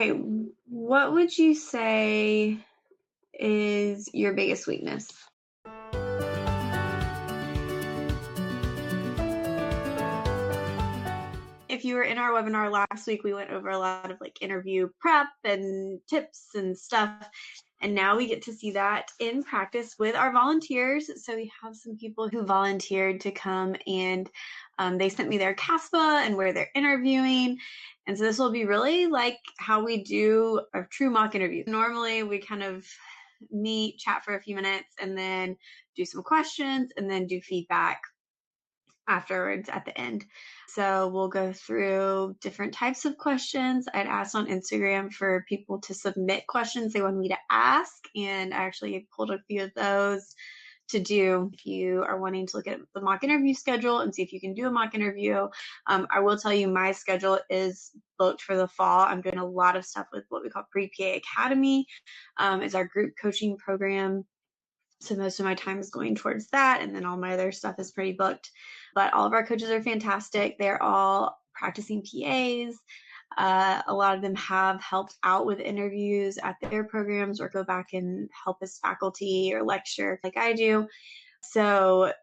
Okay, what would you say is your biggest weakness? If you were in our webinar last week, we went over a lot of like interview prep and tips and stuff. And now we get to see that in practice with our volunteers. So we have some people who volunteered to come and they sent me their CASPA and where they're interviewing. And so this will be really like how we do a true mock interview. Normally we kind of meet, chat for a few minutes, and then do some questions and then do feedback afterwards at the end. So we'll go through different types of questions. I'd asked on Instagram for people to submit questions they wanted me to ask, and I actually pulled a few of those to do. If you are wanting to look at the mock interview schedule and see if you can do a mock interview, I will tell you my schedule is booked for the fall. I'm doing a lot of stuff with what we call Pre-PA Academy. It's our group coaching program. So most of my time is going towards that, and then all my other stuff is pretty booked. But all of our coaches are fantastic. They're all practicing PAs. A lot of them have helped out with interviews at their programs or go back and help as faculty or lecture like I do. So,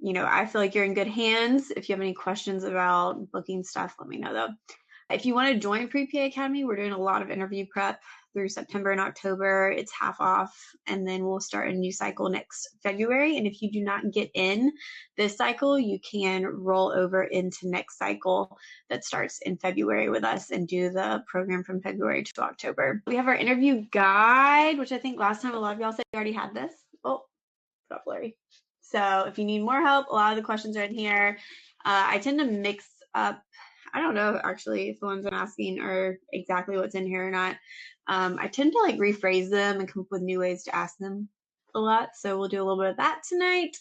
I feel like you're in good hands. If you have any questions about booking stuff, let me know though. If you want to join Pre-PA Academy, we're doing a lot of interview prep through September and October. It's half off, and then we'll start a new cycle next February. And if you do not get in this cycle, you can roll over into next cycle that starts in February with us and do the program from February to October. We have our interview guide, which I think last time a lot of y'all said you already had this. Oh, got blurry. So if you need more help, a lot of the questions are in here. I tend to mix up, I don't know actually if the ones I'm asking are exactly what's in here or not. I tend to like rephrase them and come up with new ways to ask them a lot. So we'll do a little bit of that tonight.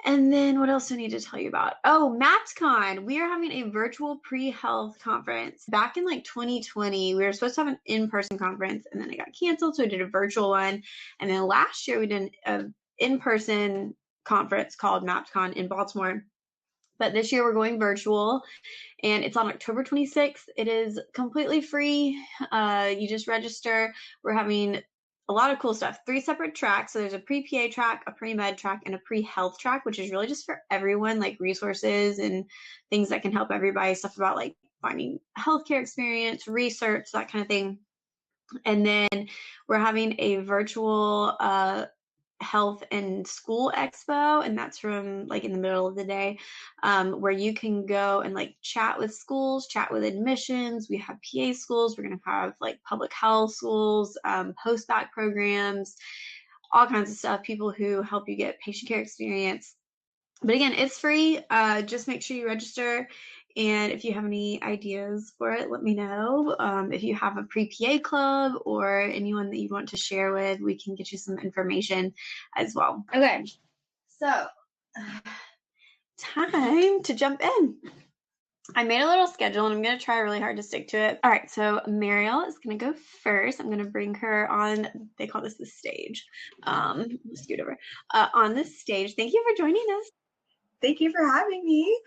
And then what else do I need to tell you about? Oh, MappdCon. We are having a virtual pre-health conference. Back in like 2020, we were supposed to have an in-person conference, and then it got canceled, so we did a virtual one. And then last year we did an in-person conference called MappdCon in Baltimore. But this year we're going virtual, and it's on October 26th. It is completely free. You just register. We're having a lot of cool stuff. 3 separate tracks. So there's a pre-PA track, a pre-med track, and a pre-health track, which is really just for everyone, like resources and things that can help everybody, stuff about like finding healthcare experience, research, that kind of thing. And then we're having a virtual health and school expo, and that's from like in the middle of the day, where you can go and like chat with schools, chat with admissions. We have PA schools, we're going to have like public health schools, post-bac programs, all kinds of stuff, people who help you get patient care experience. But again, it's free. Just make sure you register. And if you have any ideas for it, let me know. If you have a pre-PA club or anyone that you want to share with, we can get you some information as well. Okay, so time to jump in. I made a little schedule, and I'm going to try really hard to stick to it. All right, so Mariel is going to go first. I'm going to bring her on, they call this the stage. Scoot over. On the stage. Thank you for joining us. Thank you for having me.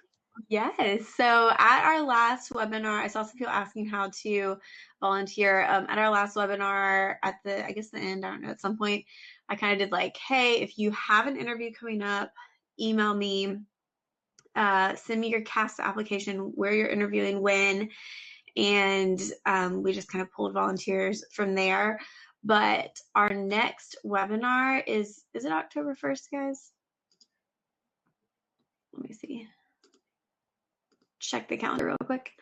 Yes. So at our last webinar, I saw some people asking how to volunteer. At our last webinar, at the, I guess the end, I don't know, at some point, I kind of did like, hey, if you have an interview coming up, email me, send me your CAST application, where you're interviewing, when, and we just kind of pulled volunteers from there. But our next webinar is it October 1st, guys? Let me see. Check the calendar real quick.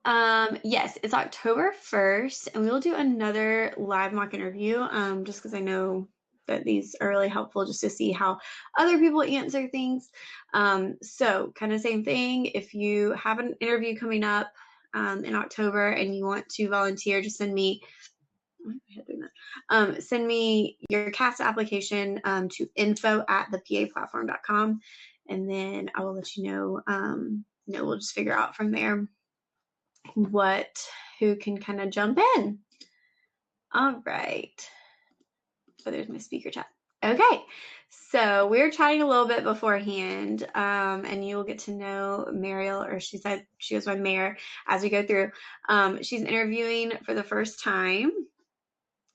Yes, it's October 1st, and we will do another live mock interview, just because I know that these are really helpful just to see how other people answer things. So kind of same thing. If you have an interview coming up in October and you want to volunteer, just send me send me your CAST application to info@thepaplatform.com, and then I will let you know. We'll just figure out from there who can kind of jump in. All right. So there's my speaker chat. Okay. So we were chatting a little bit beforehand, and you will get to know Mariel, or she said she was my mayor as we go through. She's interviewing for the first time,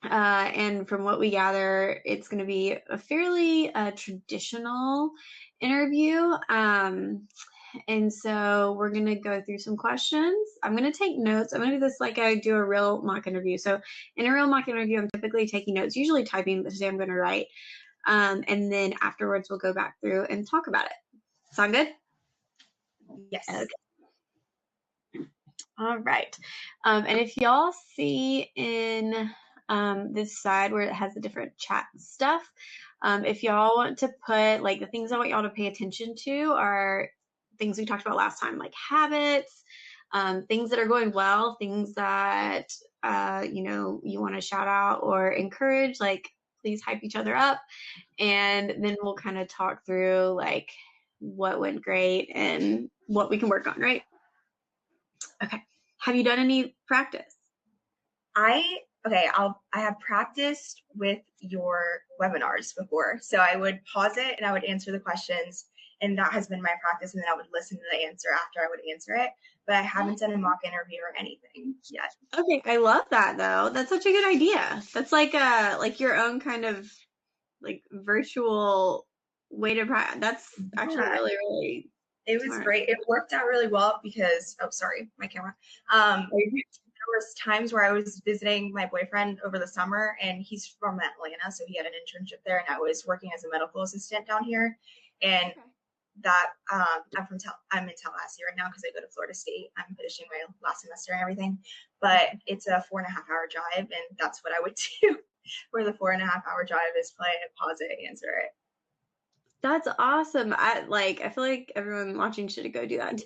and from what we gather, it's going to be a fairly traditional interview. And so we're going to go through some questions. I'm going to take notes. I'm going to do this like I do a real mock interview. So in a real mock interview, I'm typically taking notes, usually typing, but today I'm going to write. And then afterwards, we'll go back through and talk about it. Sound good? Yes. Okay. All right. And if y'all see in this side where it has the different chat stuff, if y'all want to put like the things I want y'all to pay attention to are things we talked about last time, like habits, things that are going well, things that you want to shout out or encourage, like please hype each other up. And then we'll kind of talk through like what went great and what we can work on, right? Okay. Have you done any practice? I have practiced with your webinars before. So I would pause it and I would answer the questions, and that has been my practice, and then I would listen to the answer after I would answer it. But I haven't done a mock interview or anything yet. Okay, I love that though. That's such a good idea. That's like your own kind of like virtual way to practice. That's actually really, really It was smart. great. It worked out really well because my camera. There was times where I was visiting my boyfriend over the summer, and he's from Atlanta, so he had an internship there, and I was working as a medical assistant down here. And that I'm in Tallahassee right now because I go to Florida State. I'm finishing my last semester and everything, but it's a 4.5-hour drive, and that's what I would do. Where the 4.5-hour drive is play it, pause it, answer it. That's awesome. I feel like everyone watching should go do that too.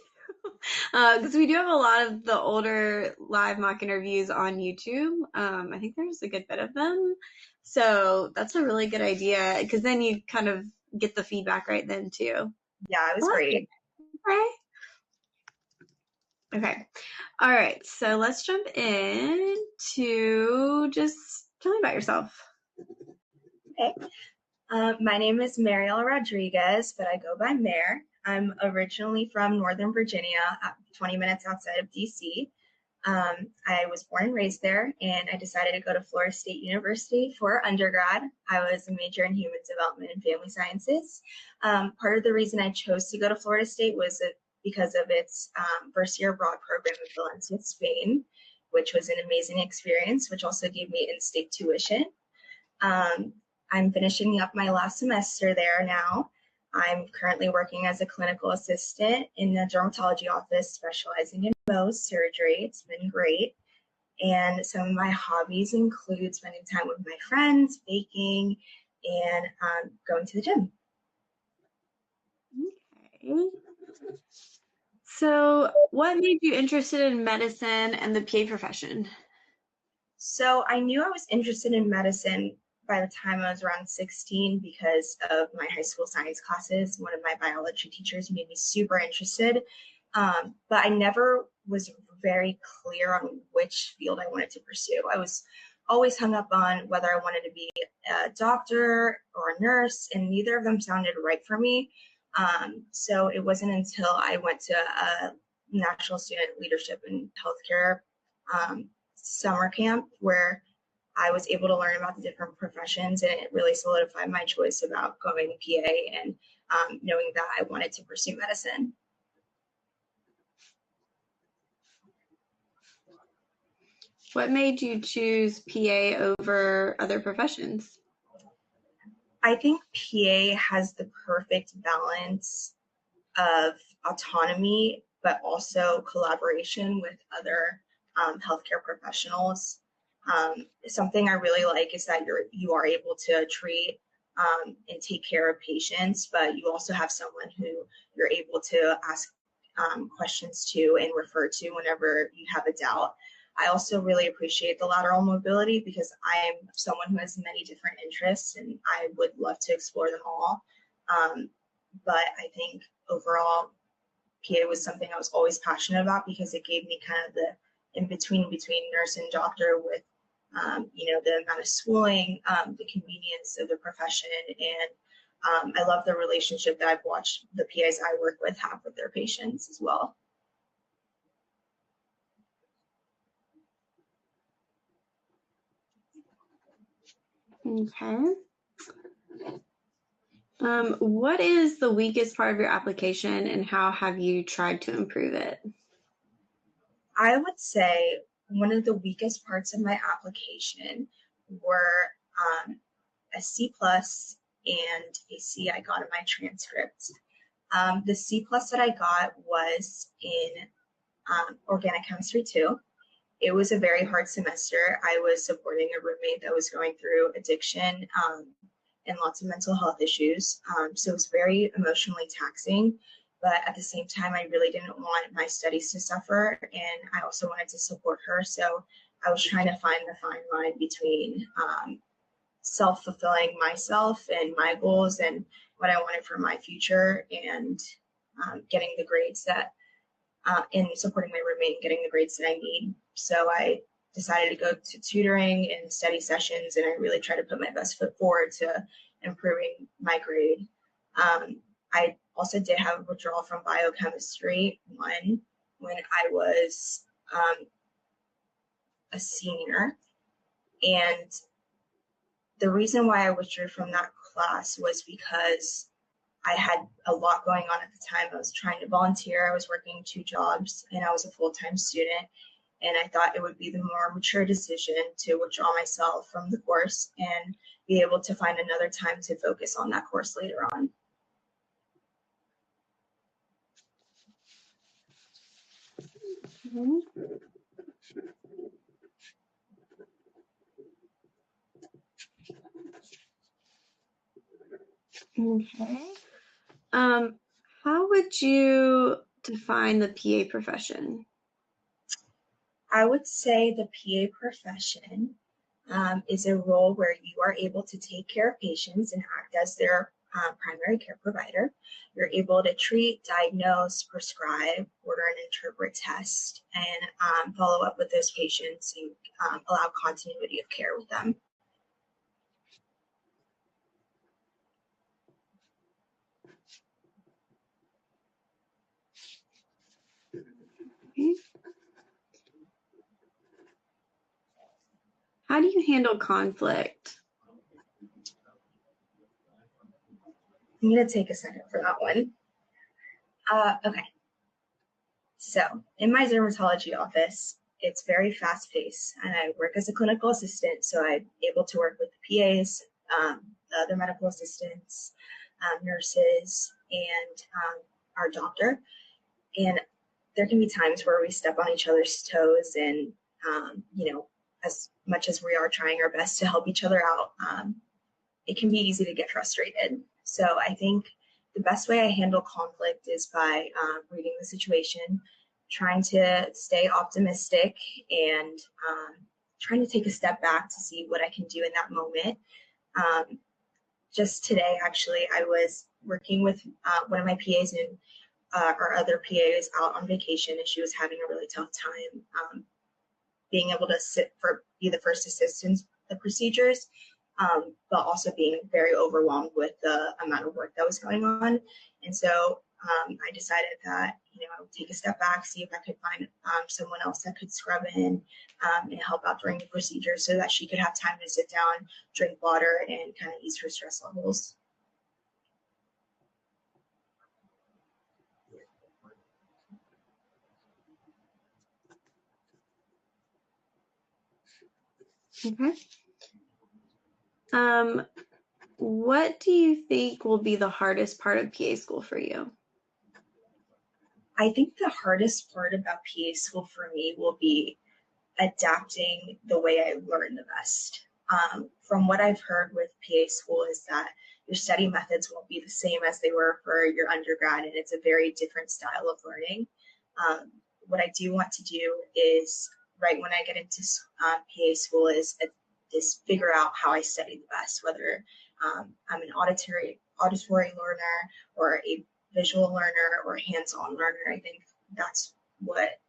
Because we do have a lot of the older live mock interviews on YouTube. I think there's a good bit of them. So that's a really good idea because then you kind of get the feedback right then too. Yeah, it was great. Okay. All right. So let's jump in to just tell me about yourself. Okay. My name is Mariela Rodriguez, but I go by Mare. I'm originally from Northern Virginia, 20 minutes outside of DC. I was born and raised there, and I decided to go to Florida State University for undergrad. I was a major in human development and family sciences. Part of the reason I chose to go to Florida State was because of its first year abroad program in Valencia, Spain, which was an amazing experience, which also gave me in-state tuition. I'm finishing up my last semester there now. I'm currently working as a clinical assistant in the dermatology office, specializing in Mohs surgery. It's been great. And some of my hobbies include spending time with my friends, baking, and going to the gym. Okay. So what made you interested in medicine and the PA profession? So I knew I was interested in medicine by the time I was around 16 because of my high school science classes. One of my biology teachers made me super interested, but I never was very clear on which field I wanted to pursue. I was always hung up on whether I wanted to be a doctor or a nurse, and neither of them sounded right for me. So it wasn't until I went to a National Student Leadership and Healthcare summer camp where I was able to learn about the different professions, and it really solidified my choice about going PA and knowing that I wanted to pursue medicine. What made you choose PA over other professions? I think PA has the perfect balance of autonomy, but also collaboration with other healthcare professionals. Something I really like is that you are able to treat and take care of patients, but you also have someone who you're able to ask questions to and refer to whenever you have a doubt. I also really appreciate the lateral mobility because I'm someone who has many different interests and I would love to explore them all. But I think overall, PA was something I was always passionate about because it gave me kind of the in-between between nurse and doctor with, the amount of schooling, the convenience of the profession, and I love the relationship that I've watched the PAs I work with have with their patients as well. Okay. What is the weakest part of your application and how have you tried to improve it? I would say one of the weakest parts of my application were a C plus and a C I got in my transcript. The C plus that I got was in organic chemistry 2. It was a very hard semester. I was supporting a roommate that was going through addiction and lots of mental health issues. So it was very emotionally taxing. But at the same time, I really didn't want my studies to suffer. And I also wanted to support her. So I was trying to find the fine line between self-fulfilling myself and my goals and what I wanted for my future, and getting the grades that in supporting my roommate, getting the grades that I need. So I decided to go to tutoring and study sessions, and I really try to put my best foot forward to improving my grade. I also did have a withdrawal from biochemistry one when I was a senior, and the reason why I withdrew from that class was because I had a lot going on at the time. I was trying to volunteer, I was working 2 jobs, and I was a full-time student. And I thought it would be the more mature decision to withdraw myself from the course and be able to find another time to focus on that course later on. Okay. How would you define the PA profession? I would say the PA profession is a role where you are able to take care of patients and act as their primary care provider. You're able to treat, diagnose, prescribe, order and interpret tests, and follow up with those patients and allow continuity of care with them. Okay. How do you handle conflict? I'm going to take a second for that one. Okay. So in my dermatology office, it's very fast paced, and I work as a clinical assistant. So I'm able to work with the PAs, the other medical assistants, nurses, and our doctor. And there can be times where we step on each other's toes, and as much as we are trying our best to help each other out, it can be easy to get frustrated. So I think the best way I handle conflict is by reading the situation, trying to stay optimistic, and trying to take a step back to see what I can do in that moment. Just today, actually, I was working with one of my PAs, and our other PA is out on vacation, and she was having a really tough time being able to be the first assistance the procedures, but also being very overwhelmed with the amount of work that was going on. And so I decided that I would take a step back, see if I could find someone else that could scrub in and help out during the procedure, so that she could have time to sit down, drink water, and kind of ease her stress levels. Okay. What do you think will be the hardest part of PA school for you? I think the hardest part about PA school for me will be adapting the way I learn the best. From what I've heard with PA school is that your study methods won't be the same as they were for your undergrad, and it's a very different style of learning. What I do want to do is, right when I get into PA school, is figure out how I study the best, whether I'm an auditory learner or a visual learner or hands-on learner. I think that's what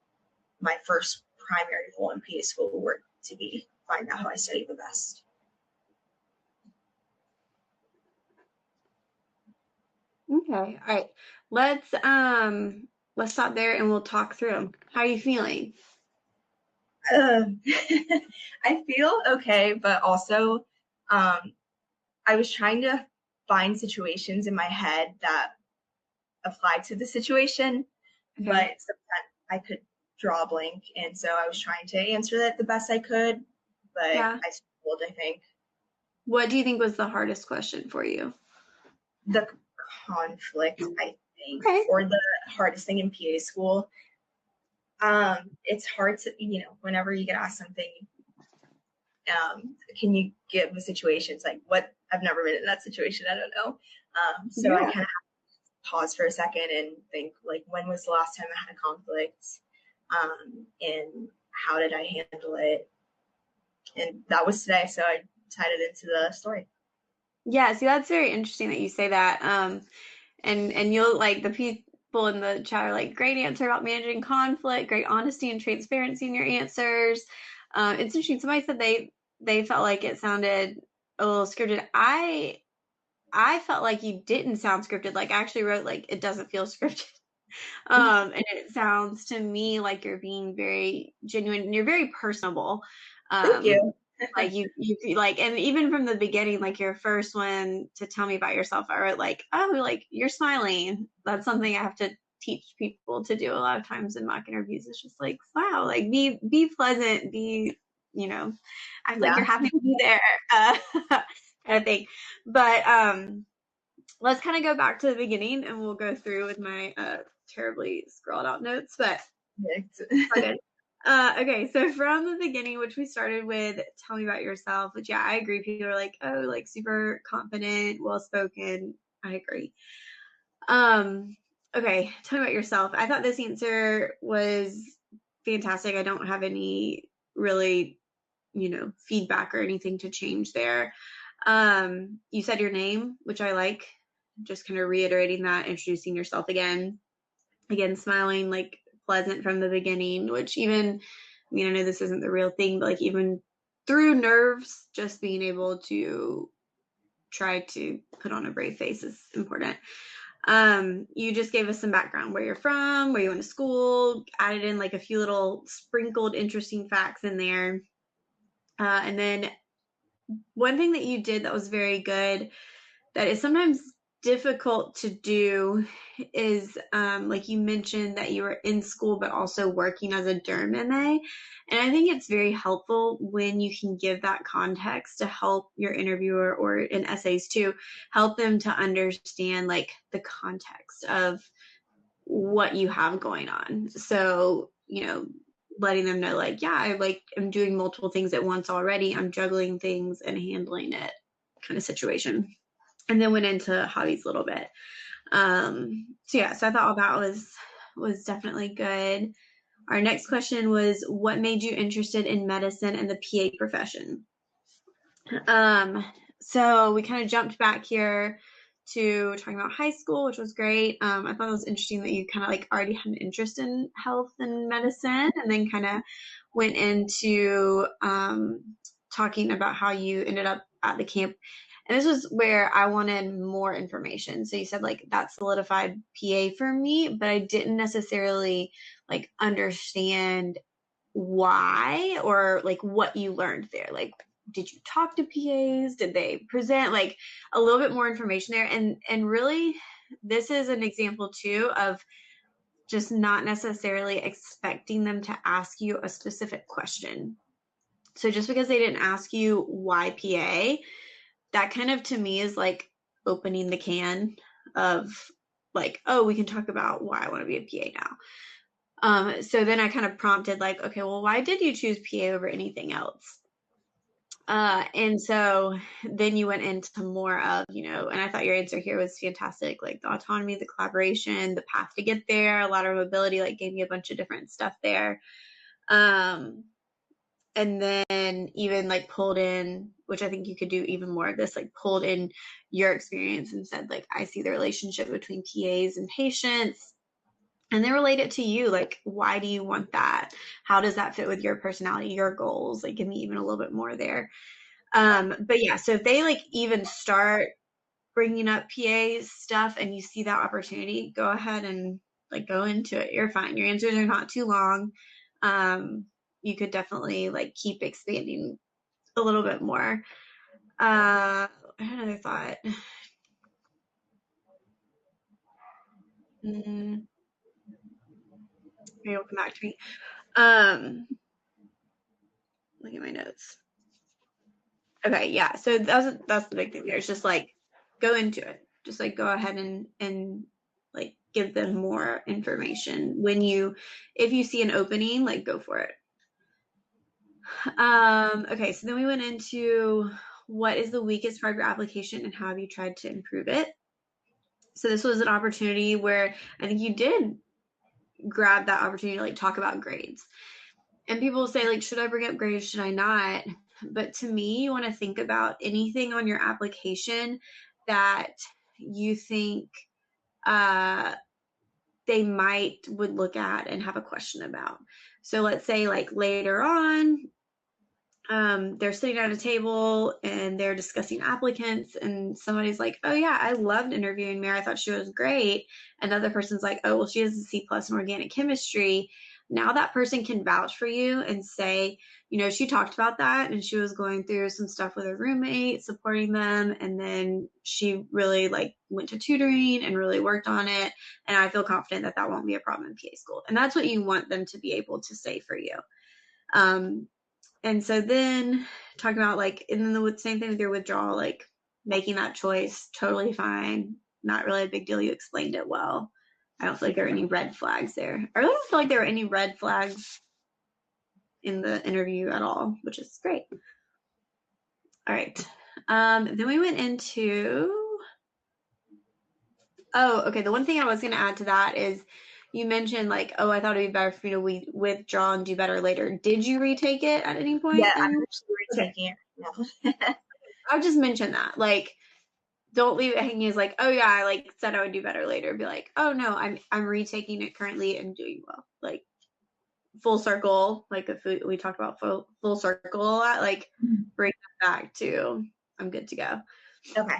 my first primary goal in PA school will work to be, find out how I study the best. Okay. All right. Let's stop there and we'll talk through them. How are you feeling? Um, I feel okay, but also um, I was trying to find situations in my head that apply to the situation, Okay. but sometimes I could draw a blank, and so I was trying to answer that the best I could, but Yeah. I struggled, I think. What do you think was the hardest question for you? The conflict, I think, Okay. or the hardest thing in PA school. It's hard to, whenever you get asked something, can you give a situation? It's like, what? I've never been in that situation. I don't know. So I Yeah. kind of pause for a second and think, like, when was the last time I had a conflict, and how did I handle it? And that was today, so I tied it into the story. Yeah, see, that's very interesting that you say that. And you'll like the people in the chat are like, great answer about managing conflict, great honesty and transparency in your answers. It's interesting. Somebody said they felt like it sounded a little scripted. I felt like you didn't sound scripted. Like I actually wrote like it doesn't feel scripted. And it sounds to me like you're being very genuine and you're very personable. Thank Um, you. like you like, and even from the beginning, like your first one to tell me about yourself, I wrote like, oh, like you're smiling. That's something I have to teach people to do a lot of times in mock interviews. It's just like, wow, like be pleasant, act like you're Yeah. happy to be there, uh, kind of thing. But let's kind of go back to the beginning and we'll go through with my terribly scrawled out notes, but okay. Okay, so from the beginning, which we started with, tell me about yourself, which yeah, I agree. People are like, oh, like super confident, well spoken. I agree. Um, okay, tell me about yourself. I thought this answer was fantastic. I don't have any really, feedback or anything to change there. You said your name, which I like, just kind of reiterating that, introducing yourself again, smiling, like pleasant from the beginning, which even, I know this isn't the real thing, but like even through nerves, just being able to try to put on a brave face is important. You just gave us some background, where you're from, where you went to school, added in like a few little sprinkled interesting facts in there. And then one thing that you did that was very good, that is sometimes difficult to do, is like you mentioned that you were in school but also working as a derm MA. And I think it's very helpful when you can give that context to help your interviewer, or in essays too, help them to understand like the context of what you have going on. So, letting them know like, yeah, I'm doing multiple things at once already. I'm juggling things and handling it kind of situation. And then went into hobbies a little bit. So yeah, so I thought all that was definitely good. Our next question was, what made you interested in medicine and the PA profession? So we kind of jumped back here to talking about high school, which was great. I thought it was interesting that you kind of like already had an interest in health and medicine, and then kind of went into talking about how you ended up at the camp. And this was where I wanted more information. So you said like that solidified PA for me, but I didn't necessarily like understand why, or like what you learned there. Like, did you talk to PAs? Did they present? Like a little bit more information there. And really, this is an example too of just not necessarily expecting them to ask you a specific question. So just because they didn't ask you why PA, that kind of to me is like opening the can of like, oh, we can talk about why I want to be a PA now. So then I kind of prompted like, okay, well, why did you choose PA over anything else? And so then you went into more of, and I thought your answer here was fantastic, like the autonomy, the collaboration, the path to get there, a lot of mobility, like gave me a bunch of different stuff there. And then even like pulled in, which I think you could do even more of this, like pulled in your experience and said, like, I see the relationship between PAs and patients. And then relate it to you, like, why do you want that? How does that fit with your personality, your goals? Like, give me even a little bit more there. But yeah, so if they like even start bringing up PA stuff and you see that opportunity, go ahead and like go into it. You're fine. Your answers are not too long. You could definitely like keep expanding a little bit more. I had another thought. Maybe it'll come back to me. Look at my notes. Okay, yeah. So that's the big thing there. It's just like go into it. Just like go ahead and like give them more information if you see an opening, like go for it. Okay, so then we went into what is the weakest part of your application and how have you tried to improve it? So this was an opportunity where I think you did grab that opportunity to like talk about grades. And people will say like, should I bring up grades? Should I not? But to me, you want to think about anything on your application that you think they would look at and have a question about. So let's say like later on, they're sitting at a table and they're discussing applicants and somebody's like, oh yeah, I loved interviewing Mary. I thought she was great. Another person's like, oh, well, she has a C+ in organic chemistry. Now that person can vouch for you and say, she talked about that and she was going through some stuff with her roommate, supporting them. And then she really like went to tutoring and really worked on it. And I feel confident that won't be a problem in PA school. And that's what you want them to be able to say for you. And so then talking about like, and then the same thing with your withdrawal, like making that choice, totally fine. Not really a big deal. You explained it well. I don't feel like there are any red flags there. I really don't feel like there were any red flags in the interview at all, which is great. All right. Then we went into, okay. The one thing I was going to add to that is you mentioned like, oh, I thought it'd be better for you to withdraw and do better later. Did you retake it at any point? Yeah, I'm actually retaking it. No. I'll just mention that. Like, don't leave it hanging as like, oh yeah, I like said I would do better later. Be like, oh no, I'm retaking it currently and doing well. Like full circle. Like if we talked about full circle a lot, like bring that back to I'm good to go. Okay.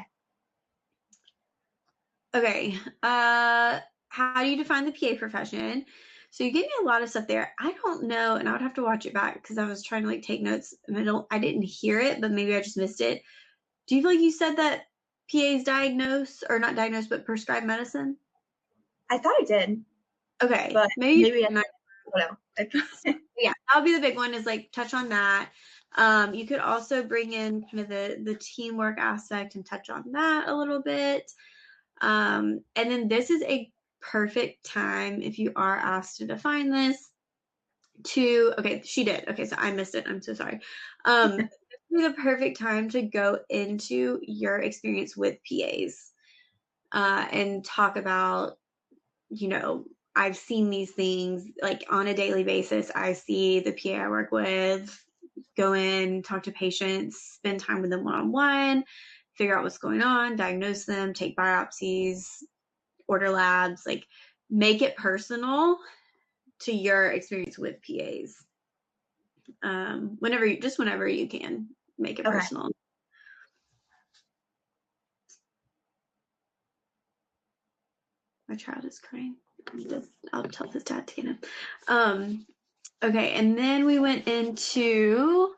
Okay. How do you define the PA profession? So you gave me a lot of stuff there. I don't know, and I would have to watch it back because I was trying to like take notes and I didn't hear it, but maybe I just missed it. Do you feel like you said that PAs diagnose or not diagnose, but prescribe medicine? I thought I did. Okay. But maybe not. Yeah, that'll be the big one is like touch on that. You could also bring in kind of the teamwork aspect and touch on that a little bit. And then this is a perfect time if you are asked to define this okay, she did. Okay, so I missed it. I'm so sorry. This would be the perfect time to go into your experience with PAs and talk about, I've seen these things like on a daily basis. I see the PA I work with, go in, talk to patients, spend time with them one-on-one, figure out what's going on, diagnose them, take biopsies, order labs, like make it personal to your experience with PAs. Whenever you can make it personal. My child is crying. I'll tell his dad to get him. Okay, and then we went into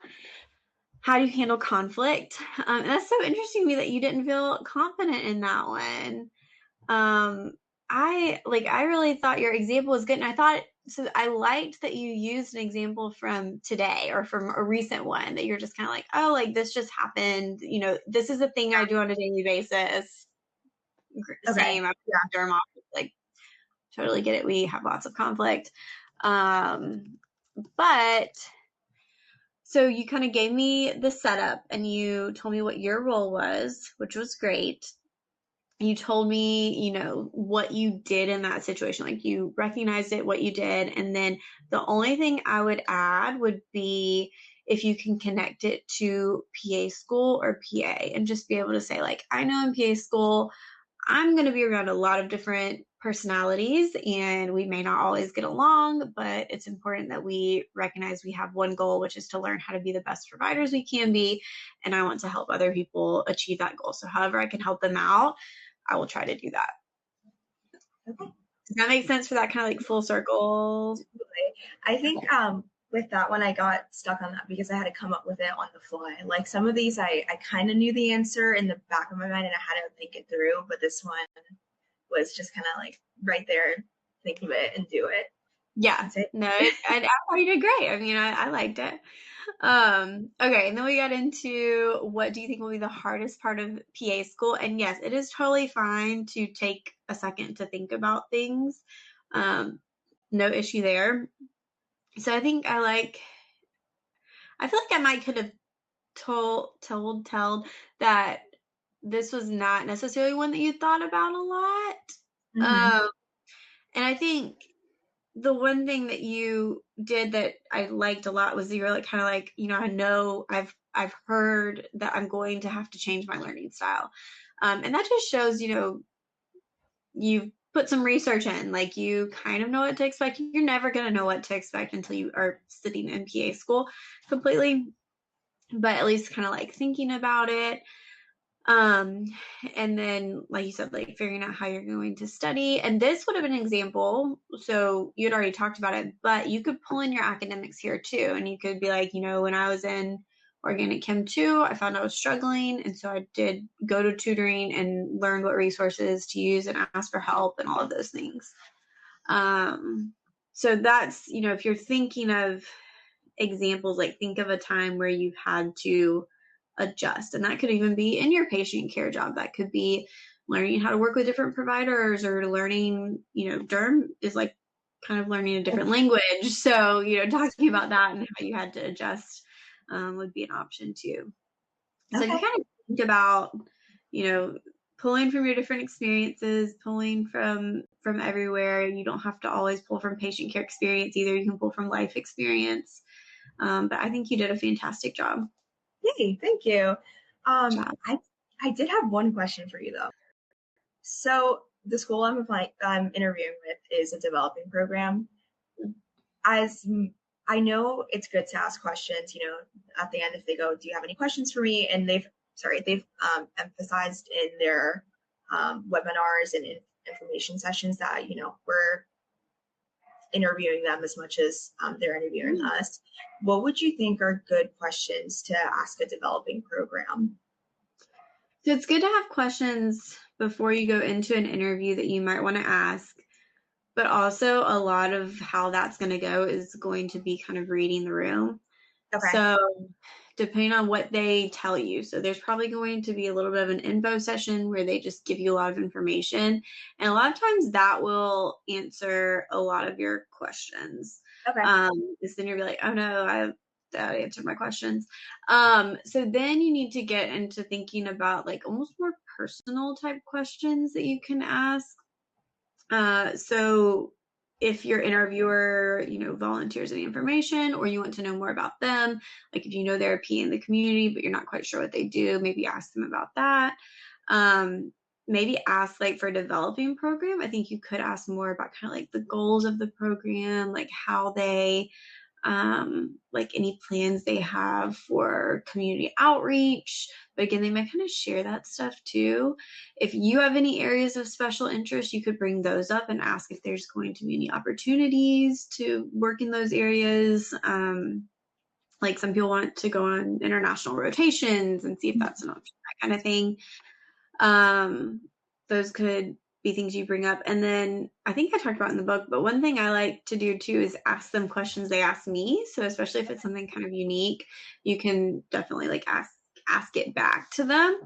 how do you handle conflict? And that's so interesting to me that you didn't feel confident in that one. I really thought your example was good, and I liked that you used an example from today or from a recent one that you're just kind of like, oh, like this just happened. This is a thing I do on a daily basis. Okay. Same. I'm a derm office, like totally get it. We have lots of conflict. But so you kind of gave me the setup and you told me what your role was, which was great. You told me, what you did in that situation, like you recognized it, what you did. And then the only thing I would add would be if you can connect it to PA school or PA and just be able to say like, I know in PA school, I'm going to be around a lot of different personalities and we may not always get along, but it's important that we recognize we have one goal, which is to learn how to be the best providers we can be. And I want to help other people achieve that goal. So however I can help them out, I will try to do that. Okay. Does that make sense for that kind of like full circle? I think with that one, I got stuck on that because I had to come up with it on the fly. Like some of these, I kind of knew the answer in the back of my mind and I had to think it through. But this one was just kind of like right there, think of it and do it. Yeah, no, I thought you did great. I mean, I liked it. Okay, and then we got into what do you think will be the hardest part of PA school? And yes, it is totally fine to take a second to think about things. No issue there. So I think I feel like I might could have told that this was not necessarily one that you thought about a lot. Mm-hmm. And I think the one thing that you did that I liked a lot was you were like kind of like, I know I've heard that I'm going to have to change my learning style. And that just shows, you've put some research in, like you kind of know what to expect. You're never going to know what to expect until you are sitting in PA school completely, but at least kind of like thinking about it. And then, like you said, like figuring out how you're going to study. And this would have been an example. So you'd already talked about it, but you could pull in your academics here too. And you could be like, when I was in organic chem 2, I found I was struggling. And so I did go to tutoring and learn what resources to use and ask for help and all of those things. So that's, if you're thinking of examples, like think of a time where you've had to adjust, and that could even be in your patient care job. That could be learning how to work with different providers, or learning, derm is like kind of learning a different language. So, talking about that and how you had to adjust would be an option too. So if you kind of think about, pulling from your different experiences, pulling from everywhere. You don't have to always pull from patient care experience either. You can pull from life experience. But I think you did a fantastic job. Yay, thank you. I did have one question for you though. So the school I'm interviewing with is a developing program. As I know, it's good to ask questions. At the end, if they go, "Do you have any questions for me?" and they've emphasized in their webinars and information sessions that we're interviewing them as much as they're interviewing us. What would you think are good questions to ask a developing program? So it's good to have questions before you go into an interview that you might want to ask, but also a lot of how that's going to go is going to be kind of reading the room. Okay. So depending on what they tell you. So there's probably going to be a little bit of an info session where they just give you a lot of information. And a lot of times that will answer a lot of your questions. Okay. Because then you'll be like, oh no, that answered my questions. So then you need to get into thinking about like almost more personal type questions that you can ask. So if your interviewer, volunteers any information or you want to know more about them, like if you know they're a PA in the community, but you're not quite sure what they do, maybe ask them about that. Maybe ask like for a developing program. I think you could ask more about kind of like the goals of the program, like how they, like any plans they have for community outreach. But again, they might kind of share that stuff too. If you have any areas of special interest, you could bring those up and ask if there's going to be any opportunities to work in those areas. Like some people want to go on international rotations and see if that's an option, that kind of thing. Those could be things you bring up. And then I think I talked about in the book, but one thing I like to do too is ask them questions they ask me. So especially if it's something kind of unique, you can definitely like ask it back to them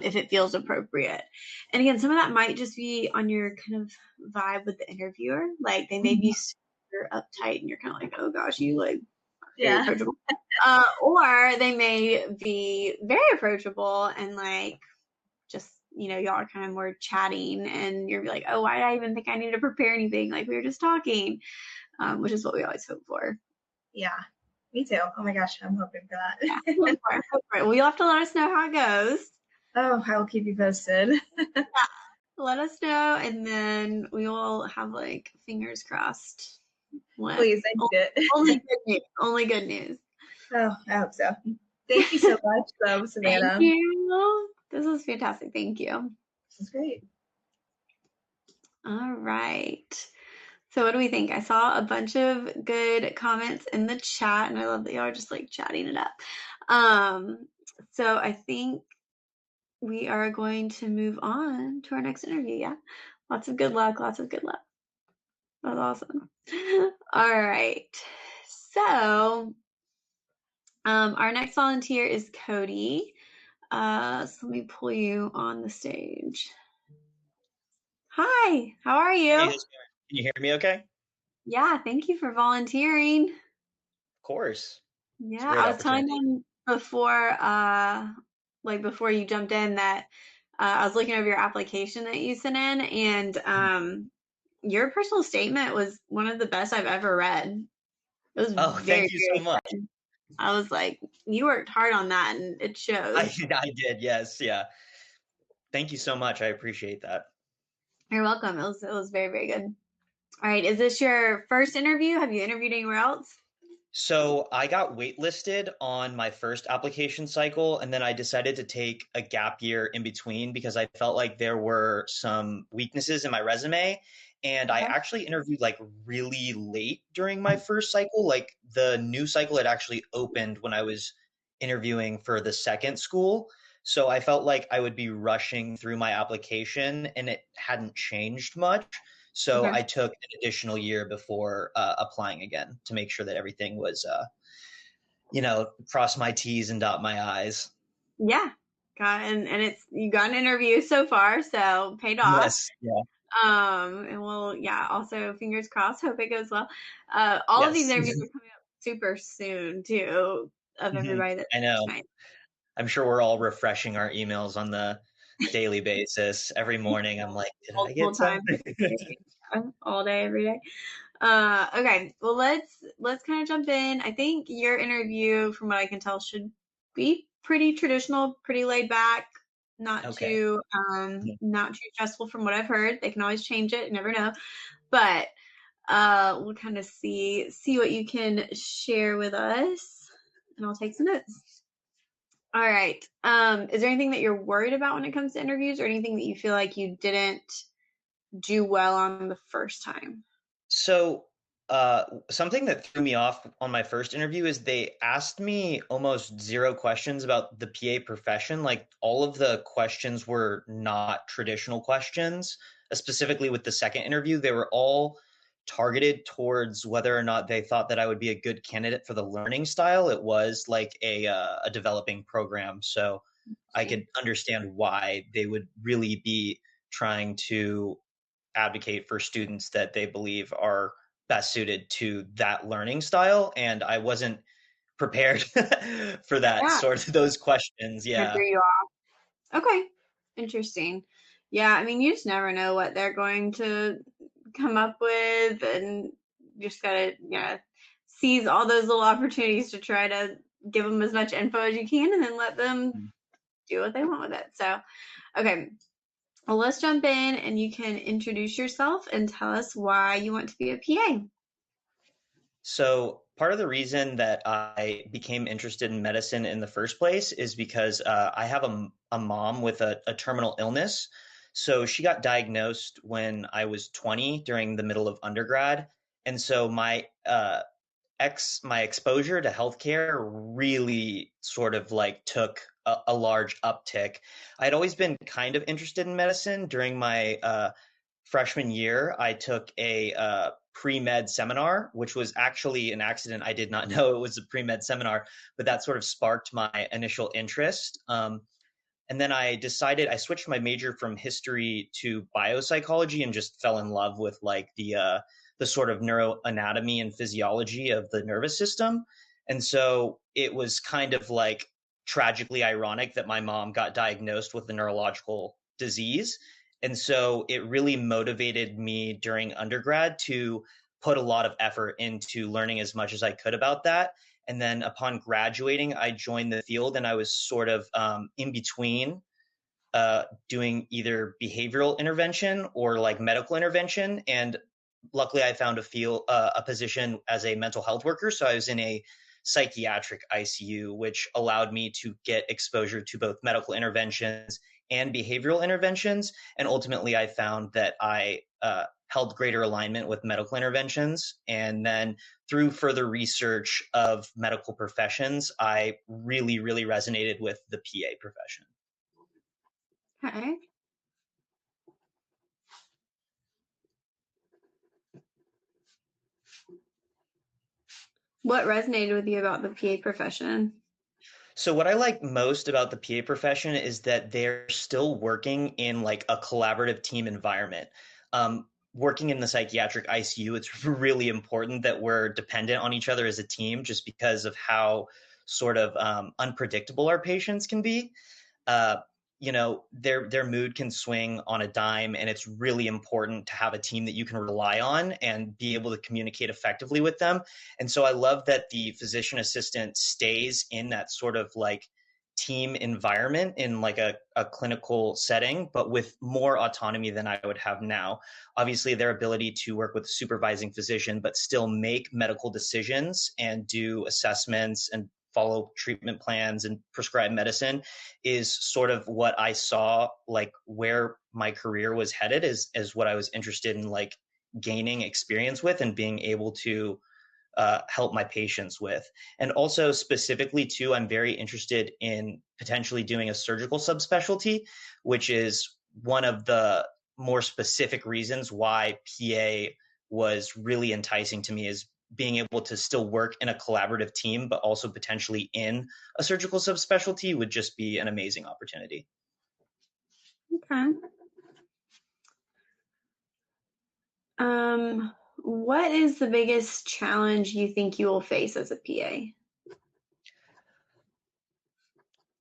if it feels appropriate. And again, some of that might just be on your kind of vibe with the interviewer. Like they may be super uptight and you're kind of like, oh gosh, you like very approachable. Or they may be very approachable and like just, y'all are kind of more chatting and you're like, oh, why did I even think I need to prepare anything? Like we were just talking, which is what we always hope for. Yeah, me too. Oh my gosh, I'm hoping for that. Yeah, hope for it. Well, you'll have to let us know how it goes. Oh, I will keep you posted. Yeah. let us know, and then we will have like fingers crossed. Please, I need Only it. good news. Only good news. Oh, I hope so. Thank you so much, though, Thank Savannah. you. This was fantastic. Thank you. This is great. All right. So what do we think? I saw a bunch of good comments in the chat, and I love that y'all are just like chatting it up. So I think we are going to move on to our next interview. Yeah. Lots of good luck. Lots of good luck. That's awesome. All right. So our next volunteer is Cody. So let me pull you on the stage. Hi, how are Hey, you? how's it going? Can you hear me okay? Yeah, thank you for volunteering. Of course. It's a Yeah, great I was telling opportunity. them before, before you jumped in that I was looking over your application that you sent in, and your personal statement was one of the best I've ever read. It was Oh, very, thank you so very much. good. I was like, you worked hard on that, and it I shows. I did, yes, yeah. Thank you so much. I appreciate that. You're welcome. It was very, very good. All right, is this your first interview? Have you interviewed anywhere else? So I got waitlisted on my first application cycle, and then I decided to take a gap year in between because I felt like there were some weaknesses in my resume. And I Okay. actually interviewed like really late during my first cycle. Like the new cycle had actually opened when I was interviewing for the second school. So I felt like I would be rushing through my application and it hadn't changed much. So Okay. I took an additional year before applying again to make sure that everything was, cross my T's and dot my I's. Yeah. And it's you got an interview so far, so paid off. Yes. Yeah. And we'll yeah, also fingers crossed, hope it goes well. All of these Yes. interviews are coming up super soon too of Mhm. everybody that's I know. tonight. I'm sure we're all refreshing our emails on the daily basis. Every morning, I'm like, did I Multiple get some? times all day, every day. Okay, well let's kind of jump in. I think your interview, from what I can tell, should be pretty traditional, pretty laid back, not Okay. too not too stressful from what I've heard. They can always change it, you never know. But we'll kind of see what you can share with us, and I'll take some notes. All right. Is there anything that you're worried about when it comes to interviews, or anything that you feel like you didn't do well on the first time? So, something that threw me off on my first interview is they asked me almost zero questions about the PA profession. Like all of the questions were not traditional questions. Specifically with the second interview, they were all targeted towards whether or not they thought that I would be a good candidate for the learning style. It was like a developing program, so I could understand why they would really be trying to advocate for students that they believe are best suited to that learning style. And I wasn't prepared for that Yeah, sort of those questions. I Yeah. threw you off. Okay, interesting. Yeah, I mean, you just never know what they're going to come up with, and you just gotta, seize all those little opportunities to try to give them as much info as you can, and then let them do what they want with it. So, okay, well, let's jump in, and you can introduce yourself and tell us why you want to be a PA. So part of the reason that I became interested in medicine in the first place is because I have a mom with a terminal illness. So she got diagnosed when I was 20 during the middle of undergrad. And so my exposure to healthcare really sort of like took a large uptick. I'd always been kind of interested in medicine. During my freshman year, I took a pre-med seminar, which was actually an accident. I did not know it was a pre-med seminar, but that sort of sparked my initial interest. And then I switched my major from history to biopsychology and just fell in love with like the sort of neuroanatomy and physiology of the nervous system. And so it was kind of like tragically ironic that my mom got diagnosed with a neurological disease. And so it really motivated me during undergrad to put a lot of effort into learning as much as I could about that. And then upon graduating, I joined the field and I was sort of in between doing either behavioral intervention or like medical intervention. And luckily, I found a position as a mental health worker. So I was in a psychiatric ICU, which allowed me to get exposure to both medical interventions and behavioral interventions. And ultimately, I found that I held greater alignment with medical interventions. And then through further research of medical professions, I really, really resonated with the PA profession. Okay. What resonated with you about the PA profession? So what I like most about the PA profession is that they're still working in like a collaborative team environment. Working in the psychiatric ICU, it's really important that we're dependent on each other as a team just because of how sort of unpredictable our patients can be. uh, their mood can swing on a dime, and it's really important to have a team that you can rely on and be able to communicate effectively with them. And so I love that the physician assistant stays in that sort of like team environment in like a clinical setting, but with more autonomy than I would have now. Obviously, their ability to work with a supervising physician, but still make medical decisions and do assessments and follow treatment plans and prescribe medicine is sort of what I saw, like where my career was headed, is what I was interested in, like gaining experience with and being able to help my patients with. And also specifically too, I'm very interested in potentially doing a surgical subspecialty, which is one of the more specific reasons why PA was really enticing to me, is being able to still work in a collaborative team, but also potentially in a surgical subspecialty would just be an amazing opportunity. Okay. What is the biggest challenge you think you will face as a PA?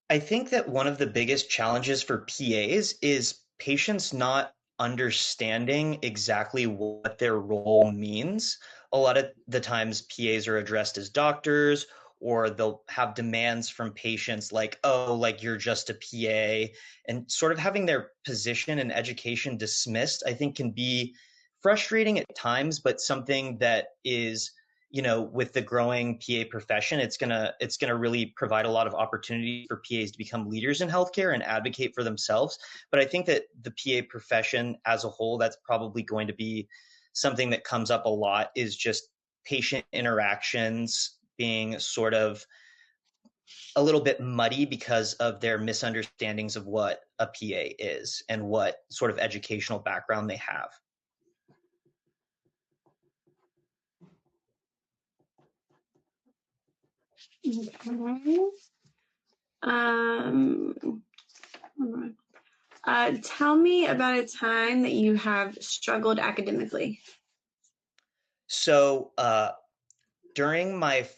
I think that one of the biggest challenges for PAs is patients not understanding exactly what their role means. A lot of the times, PAs are addressed as doctors, or they'll have demands from patients like, oh, like you're just a PA, and sort of having their position and education dismissed, I think can be frustrating at times, but something that is, with the growing PA profession, it's gonna really provide a lot of opportunity for PAs to become leaders in healthcare and advocate for themselves. But I think that the PA profession as a whole, that's probably going to be something that comes up a lot, is just patient interactions being sort of a little bit muddy because of their misunderstandings of what a PA is and what sort of educational background they have. Okay. Tell me about a time that you have struggled academically. So during my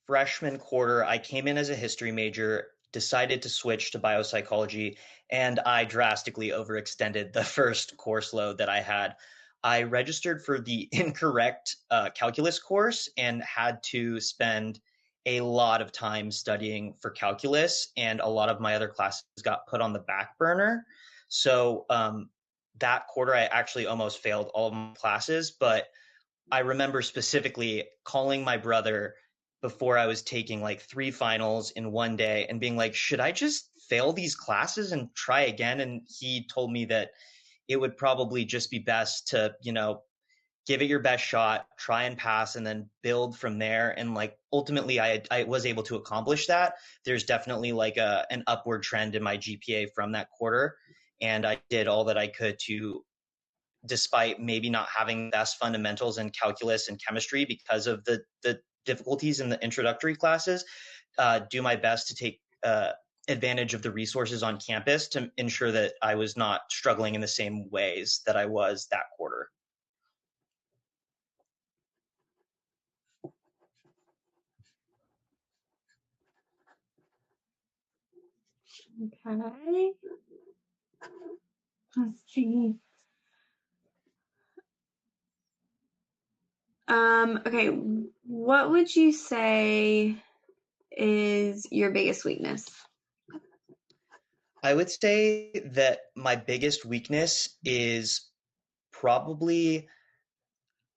freshman quarter, I came in as a history major, decided to switch to biopsychology, and I drastically overextended the first course load that I had. I registered for the incorrect calculus course and had to spend a lot of time studying for calculus, and a lot of my other classes got put on the back burner. So that quarter, I actually almost failed all of my classes, but I remember specifically calling my brother before I was taking like three finals in one day and being like, should I just fail these classes and try again? And he told me that it would probably just be best to, give it your best shot, try and pass, and then build from there. And like ultimately, I was able to accomplish that. There's definitely like an upward trend in my GPA from that quarter. And I did all that I could to, despite maybe not having the best fundamentals in calculus and chemistry because of the difficulties in the introductory classes, do my best to take advantage of the resources on campus to ensure that I was not struggling in the same ways that I was that quarter. Okay. Let's see. Okay, what would you say is your biggest weakness? I would say that my biggest weakness is probably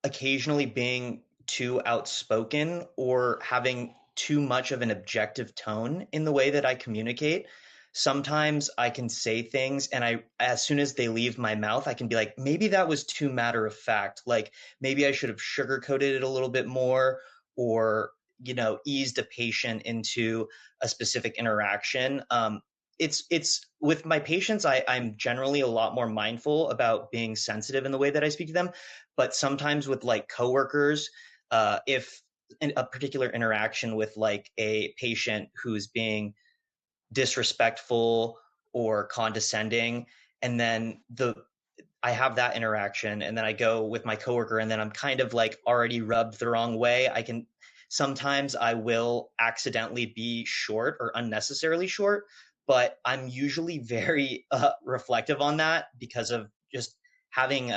occasionally being too outspoken or having too much of an objective tone in the way that I communicate. Sometimes I can say things and as soon as they leave my mouth, I can be like, maybe that was too matter of fact. Like maybe I should have sugarcoated it a little bit more or, eased a patient into a specific interaction. It's with my patients, I'm generally a lot more mindful about being sensitive in the way that I speak to them, but sometimes with like coworkers, if in a particular interaction with like a patient who's being disrespectful or condescending, and then I have that interaction and then I go with my coworker and then I'm kind of like already rubbed the wrong way. Sometimes I will accidentally be short or unnecessarily short, but I'm usually very reflective on that because of just having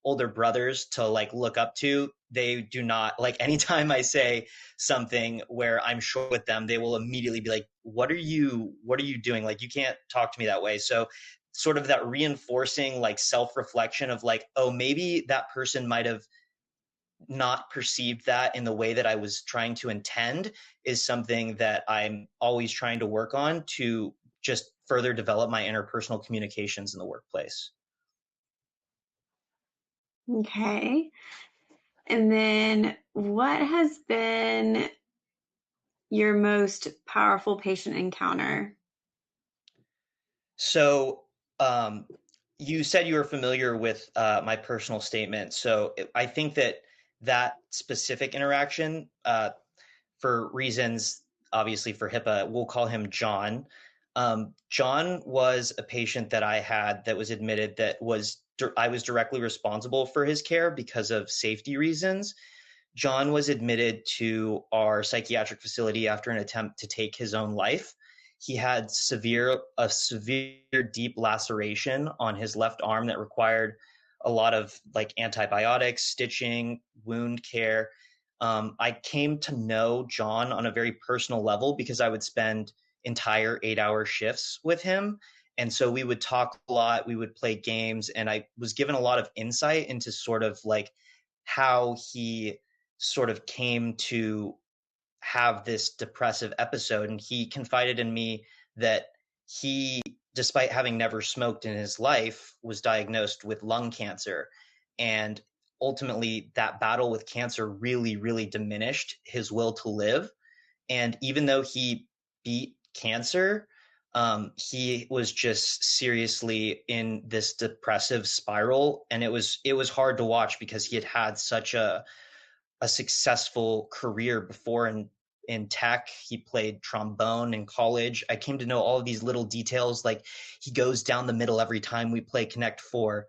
older brothers to like look up to. They do not like anytime I say something where I'm short with them, they will immediately be like, what are you doing? Like, you can't talk to me that way. So sort of that reinforcing like self-reflection of like, oh, maybe that person might have not perceived that in the way that I was trying to intend is something that I'm always trying to work on to just further develop my interpersonal communications in the workplace. Okay. And then what has been your most powerful patient encounter? So, you said you were familiar with my personal statement. So I think that specific interaction, for reasons obviously for HIPAA, we'll call him John. John was a patient that I had that was admitted I was directly responsible for his care because of safety reasons. John was admitted to our psychiatric facility after an attempt to take his own life. He had a severe deep laceration on his left arm that required a lot of like antibiotics, stitching, wound care. I came to know John on a very personal level because I would spend entire 8-hour shifts with him. And so we would talk a lot, we would play games, and I was given a lot of insight into sort of like how he sort of came to have this depressive episode. And he confided in me that he, despite having never smoked in his life, was diagnosed with lung cancer. And ultimately, that battle with cancer really, really diminished his will to live. And even though he beat cancer, he was just seriously in this depressive spiral, and it was hard to watch because he had had such a successful career before in tech. He played trombone in college. I came to know all of these little details, like he goes down the middle every time we play Connect Four.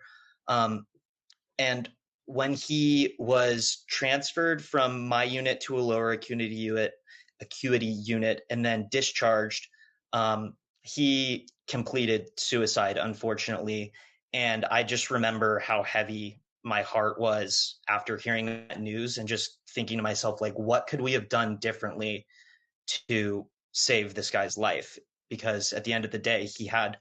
And when he was transferred from my unit to a lower acuity unit, and then discharged, he completed suicide, unfortunately. And I just remember how heavy my heart was after hearing that news and just thinking to myself, like, what could we have done differently to save this guy's life? Because at the end of the day, he had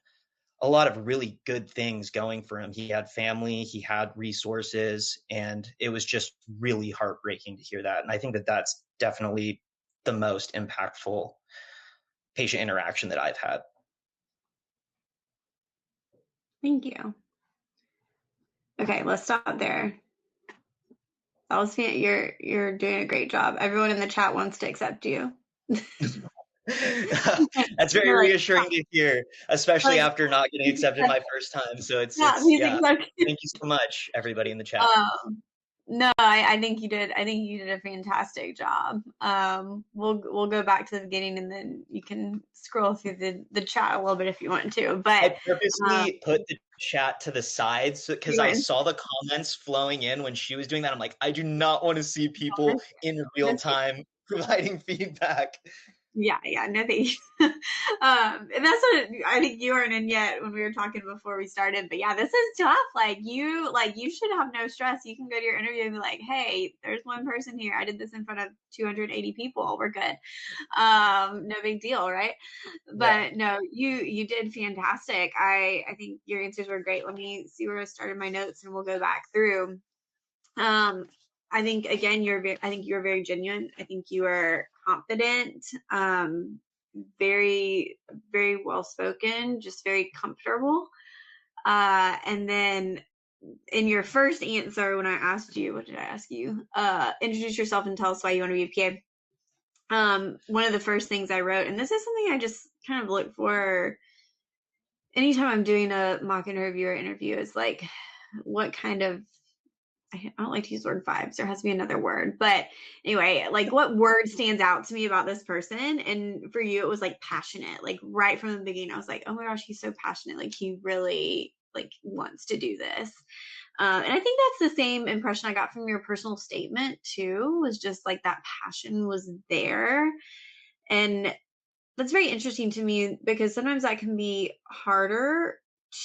a lot of really good things going for him. He had family, he had resources, and it was just really heartbreaking to hear that. And I think that that's definitely the most impactful patient interaction that I've had. Thank you. Okay, let's stop there. That was you're doing a great job. Everyone in the chat wants to accept you. That's very You're like, reassuring to hear, especially like, after not getting accepted my first time. So yeah, it's he's yeah. accepted. Thank you so much, everybody in the chat. No, I think you did. I think you did a fantastic job. We'll go back to the beginning and then you can scroll through the chat a little bit if you want to. But I purposely put the chat to the side because I saw the comments flowing in when she was doing that. I'm like, I do not want to see people in real time providing feedback. Yeah, no thank you. And that's what I think you weren't in yet when we were talking before we started. But yeah, this is tough. You should have no stress. You can go to your interview and be like, hey, there's one person here. I did this in front of 280 people. We're good. No big deal, right? Yeah. But no, you did fantastic. I think your answers were great. Let me see where I started my notes and we'll go back through. I think again, I think you're very genuine. I think you are confident, very, very well spoken, just very comfortable. And then in your first answer, when I asked you, what did I ask you? Introduce yourself and tell us why you want to be a PA. One of the first things I wrote, and this is something I just kind of look for anytime I'm doing a mock interview or interview, is like, what kind of, I don't like to use the word vibes. There has to be another word. But anyway, like what word stands out to me about this person? And for you, it was like passionate. Like right from the beginning, I was like, oh my gosh, he's so passionate. Like he really like wants to do this. And I think that's the same impression I got from your personal statement too, was just like that passion was there. And that's very interesting to me because sometimes that can be harder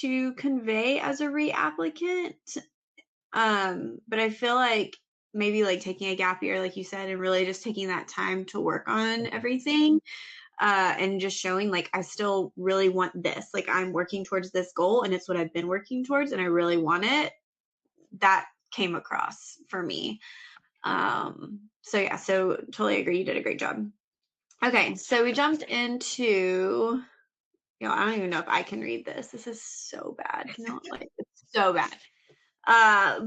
to convey as a reapplicant. But I feel like maybe like taking a gap year, like you said, and really just taking that time to work on everything, and just showing like I still really want this. Like I'm working towards this goal and it's what I've been working towards and I really want it. That came across for me. So yeah, so totally agree. You did a great job. Okay, so we jumped into, I don't even know if I can read this. This is so bad. Like it's so bad.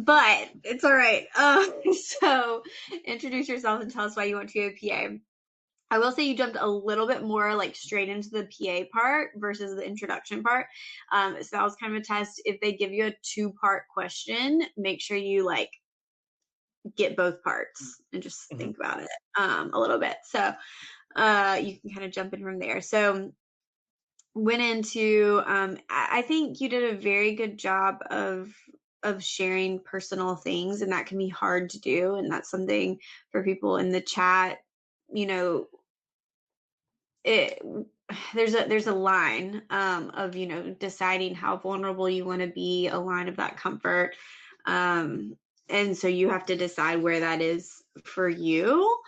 But it's all right. So introduce yourself and tell us why you want to be a PA. I will say you jumped a little bit more like straight into the PA part versus the introduction part. So that was kind of a test. If they give you a 2-part question, make sure you like get both parts and just think about it a little bit. So you can kind of jump in from there. So went into I think you did a very good job of sharing personal things, and that can be hard to do, and that's something for people in the chat, it there's a line of deciding how vulnerable you want to be, a line of that comfort, and so you have to decide where that is for you,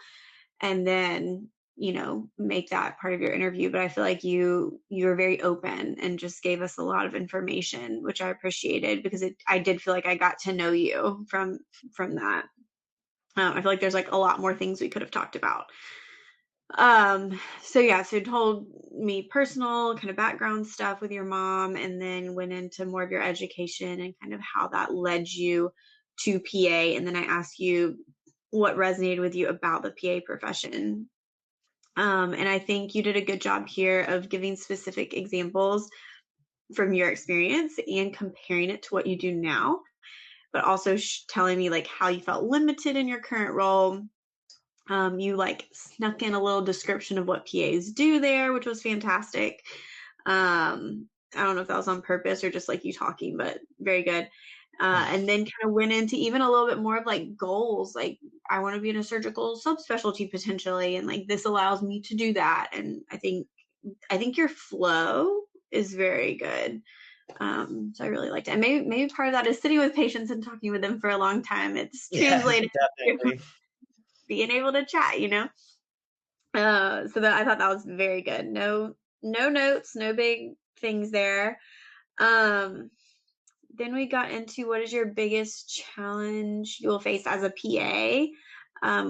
and then make that part of your interview. But I feel like you were very open and just gave us a lot of information, which I appreciated, because I did feel like I got to know you from that. I feel like there's like a lot more things we could have talked about. So yeah, so you told me personal kind of background stuff with your mom, and then went into more of your education and kind of how that led you to PA. And then I asked you what resonated with you about the PA profession. And I think you did a good job here of giving specific examples from your experience and comparing it to what you do now, but also telling me like how you felt limited in your current role. You like snuck in a little description of what PAs do there, which was fantastic. I don't know if that was on purpose or just like you talking, but very good. And then kind of went into even a little bit more of like goals, like I want to be in a surgical subspecialty potentially, and like this allows me to do that. And I think your flow is very good. So I really liked it. And maybe part of that is sitting with patients and talking with them for a long time. It's translated to being able to chat, so that I thought that was very good. No notes, no big things there. Then we got into what is your biggest challenge you will face as a PA,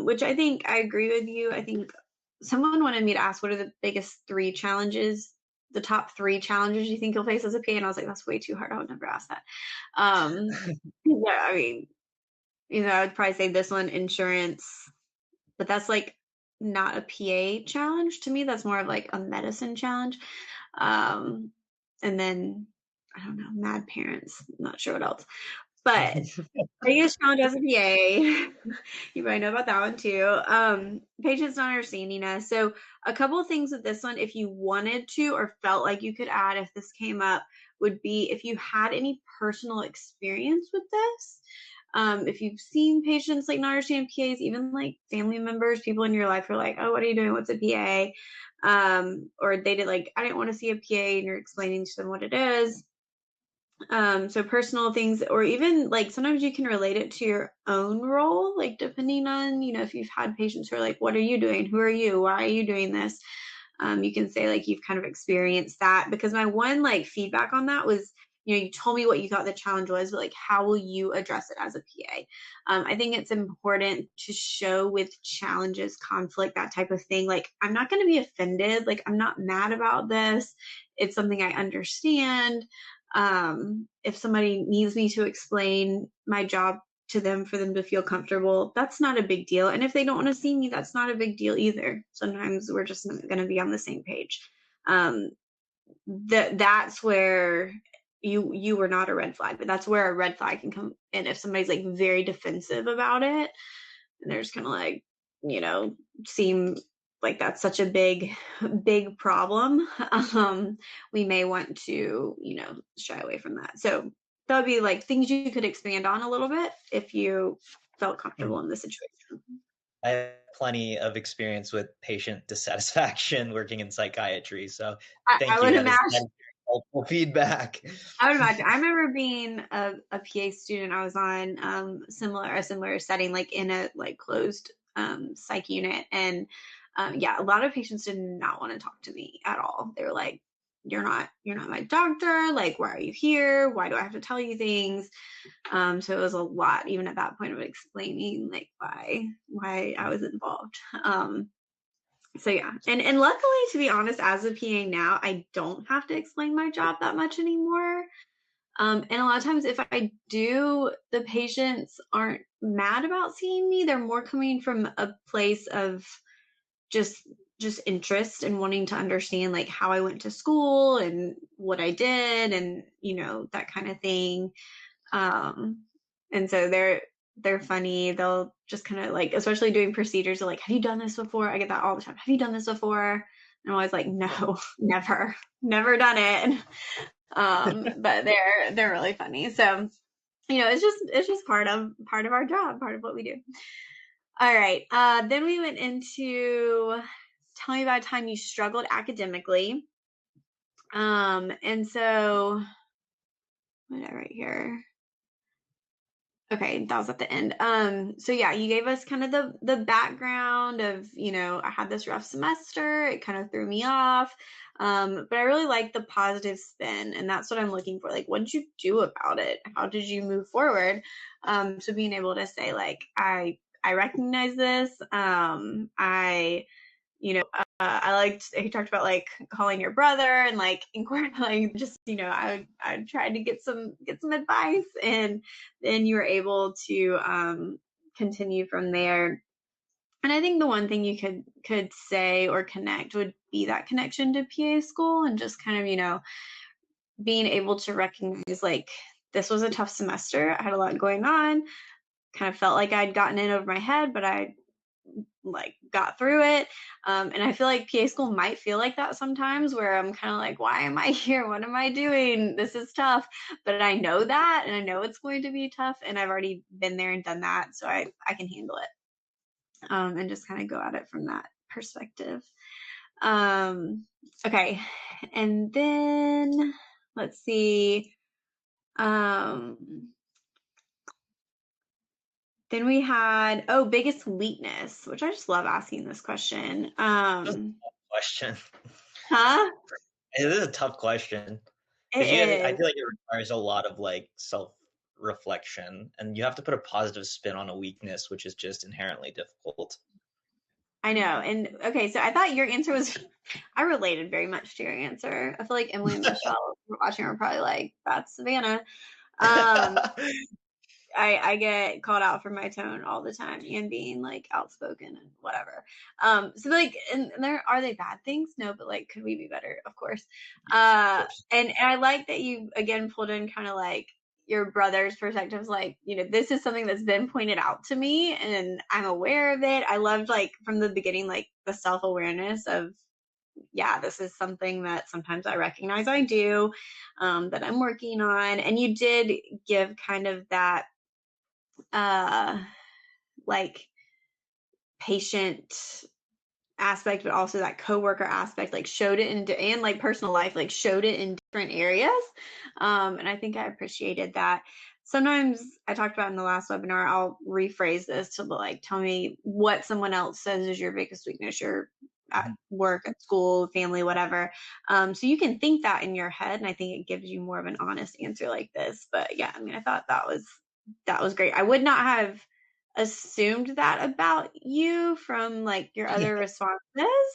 which I think I agree with you. I think someone wanted me to ask what are the biggest 3 challenges, the top 3 challenges you think you'll face as a PA, and I was like, that's way too hard. I would never ask that. Yeah, I mean, I would probably say this one, insurance, but that's like not a PA challenge to me. That's more of like a medicine challenge. And then I don't know, mad parents. I'm not sure what else. But biggest challenge as a PA, you might know about that one too. Patients not understanding us. So a couple of things with this one, if you wanted to or felt like you could add if this came up, would be if you had any personal experience with this. If you've seen patients like not understand PAs, even like family members, people in your life are like, oh, what are you doing? What's a PA? or they did like, I didn't want to see a PA, and you're explaining to them what it is. So personal things, or even like sometimes you can relate it to your own role, like depending on, if you've had patients who are like, what are you doing? Who are you? Why are you doing this? You can say like you've kind of experienced that, because my one like feedback on that was, you told me what you thought the challenge was, but like, how will you address it as a PA? I think it's important to show with challenges, conflict, that type of thing. Like, I'm not going to be offended. Like, I'm not mad about this. It's something I understand. If somebody needs me to explain my job to them for them to feel comfortable, that's not a big deal. And if they don't want to see me, that's not a big deal either. Sometimes we're just not going to be on the same page. That's where you were not a red flag, but that's where a red flag can come in if somebody's like very defensive about it, and they're just kind of like, seem like that's such a big problem. We may want to, shy away from that. So that would be like things you could expand on a little bit if you felt comfortable in the situation. I have plenty of experience with patient dissatisfaction working in psychiatry, so thank I you. would That is imagine. helpful feedback. I would imagine. I remember being a PA student. I was on a similar setting, like in a like closed psych unit, and yeah, a lot of patients did not want to talk to me at all. They were like, "You're not my doctor. Like, why are you here? Why do I have to tell you things?" So it was a lot, even at that point, of explaining like why I was involved. So yeah, and luckily, to be honest, as a PA now, I don't have to explain my job that much anymore. And a lot of times if I do, the patients aren't mad about seeing me. They're more coming from a place of just interest and wanting to understand like how I went to school and what I did, and that kind of thing. And so they're funny. They'll just kind of like, especially doing procedures, they're like, have you done this before? I get that all the time. Have you done this before? And I'm always like, no, never done it. But they're really funny. So, it's just part of our job, part of what we do. All right. Then we went into tell me about a time you struggled academically. And so what did I write here? Okay, that was at the end. So yeah, you gave us kind of the background of, I had this rough semester. It kind of threw me off. But I really like the positive spin, and that's what I'm looking for. Like, what did you do about it? How did you move forward? So being able to say like, I recognize this. I liked, he talked about like calling your brother and like inquiring, just, I tried to get some advice, and then you were able to continue from there. And I think the one thing you could say or connect would be that connection to PA school, and just kind of, being able to recognize like, this was a tough semester. I had a lot going on, kind of felt like I'd gotten in over my head, but I like got through it. And I feel like PA school might feel like that sometimes, where I'm kind of like, why am I here? What am I doing? This is tough. But I know that, and I know it's going to be tough, and I've already been there and done that, so I can handle it. And just kind of go at it from that perspective. Okay. And then let's see. Then we had, biggest weakness, which I just love asking this question. Question. Huh? It is a tough question. It is. I feel like it requires a lot of like self-reflection, and you have to put a positive spin on a weakness, which is just inherently difficult. I know. And okay, so I thought your answer was, I related very much to your answer. I feel like Emily and Michelle were watching, were probably like, that's Savannah. I get called out for my tone all the time and being like outspoken and whatever. So like, and there, are they bad things? No, but like, could we be better? Of course. And I like that you again pulled in kind of like your brother's perspectives, like, this is something that's been pointed out to me and I'm aware of it. I loved like from the beginning, like the self-awareness of, yeah, this is something that sometimes I recognize I do, that I'm working on. And you did give kind of that, like patient aspect, but also that coworker aspect, like showed it and like personal life, like showed it in different areas. And I think I appreciated that. Sometimes I talked about in the last webinar, I'll rephrase this to like, tell me what someone else says is your biggest weakness, your at work, at school, family, whatever. So you can think that in your head. And I think it gives you more of an honest answer like this. But yeah, I mean, I thought that was great. I would not have assumed that about you from like your other responses,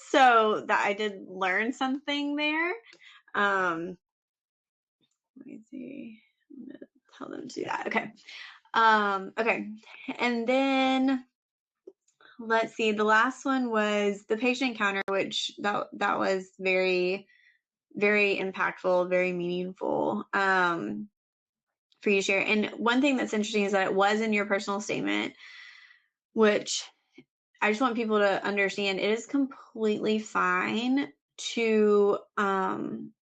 so that I did learn something there. Let me see. I'm gonna tell them to do that. Okay. Okay. And then let's see. The last one was the patient encounter, which that was very, very impactful, very meaningful. For you to share. And one thing that's interesting is that it was in your personal statement, which I just want people to understand it is completely fine to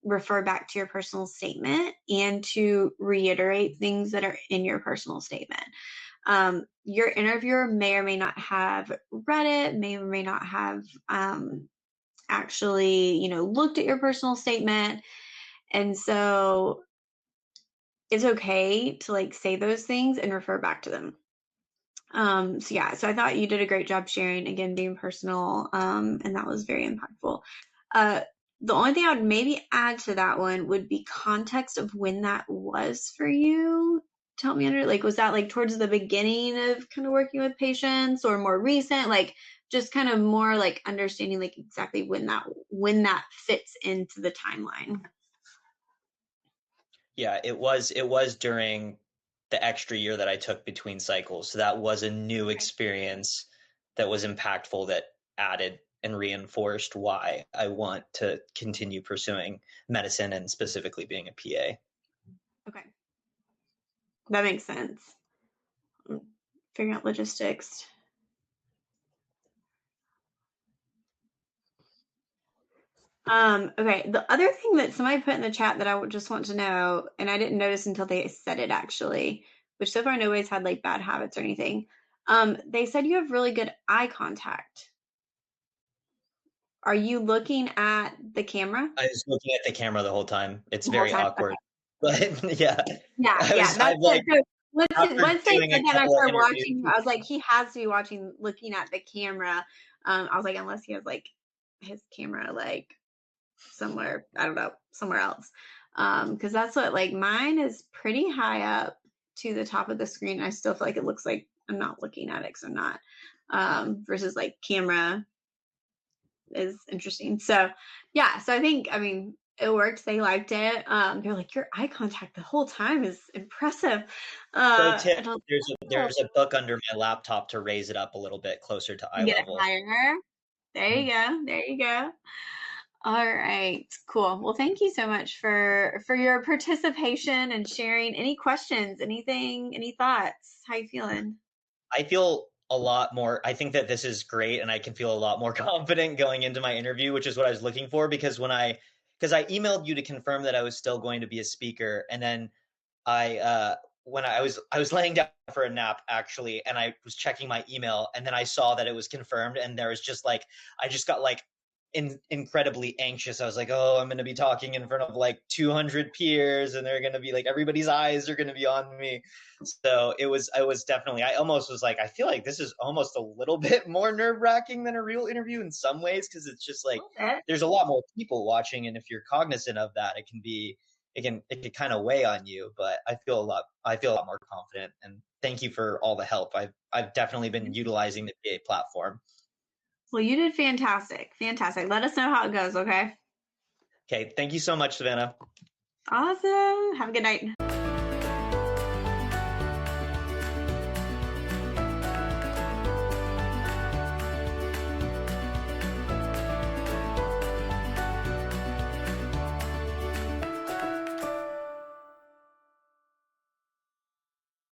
refer back to your personal statement and to reiterate things that are in your personal statement. Your interviewer may or may not have read it, may or may not have actually, looked at your personal statement. And so it's okay to like say those things and refer back to them. So I thought you did a great job sharing, again, being personal, and that was very impactful. The only thing I would maybe add to that one would be context of when that was for you. To help me under, like, was that like towards the beginning of kind of working with patients or more recent? Like, just kind of more like understanding like exactly when that fits into the timeline. Yeah, it was during the extra year that I took between cycles. So that was a new experience that was impactful, that added and reinforced why I want to continue pursuing medicine and specifically being a PA. Okay. That makes sense. Figuring out logistics. Okay. The other thing that somebody put in the chat that I would just want to know, and I didn't notice until they said it actually, which so far nobody's had like bad habits or anything. They said you have really good eye contact. Are you looking at the camera? I was looking at the camera the whole time. It's The whole very time? awkward. Okay. But yeah. Yeah. That's I've like, it. So after once they doing a said that, I couple of started interviews. watching. I was like, he has to be looking at the camera. I was like, unless he has like his camera like somewhere, I don't know, somewhere else. Because that's what, like, mine is pretty high up to the top of the screen. I still feel like it looks like I'm not looking at it because I'm not. Versus like camera is interesting. So yeah, so I think, I mean, it worked. They liked it. They're like, your eye contact the whole time is impressive. Pro tip, And I was there's a book under my laptop to raise it up a little bit closer to eye like, get it level. higher. There you go. There you go. All right, cool. Well, thank you so much for your participation and sharing. Any questions, anything, any thoughts? How you feeling? I feel a lot more, I think that this is great, and I can feel a lot more confident going into my interview, which is what I was looking for, because because I emailed you to confirm that I was still going to be a speaker, and then when I was laying down for a nap actually, and I was checking my email, and then I saw that it was confirmed, and there was just like, I just got like incredibly anxious. I was like, oh, I'm going to be talking in front of like 200 peers, and they're going to be like, everybody's eyes are going to be on me. So I was definitely, I almost was like, I feel like this is almost a little bit more nerve wracking than a real interview in some ways, because it's just like, there's a lot more people watching. And if you're cognizant of that, it can kind of weigh on you. But I feel a lot more confident, and thank you for all the help. I've definitely been utilizing the PA platform. Well, you did fantastic. Fantastic. Let us know how it goes, okay? Okay. Thank you so much, Savannah. Awesome. Have a good night.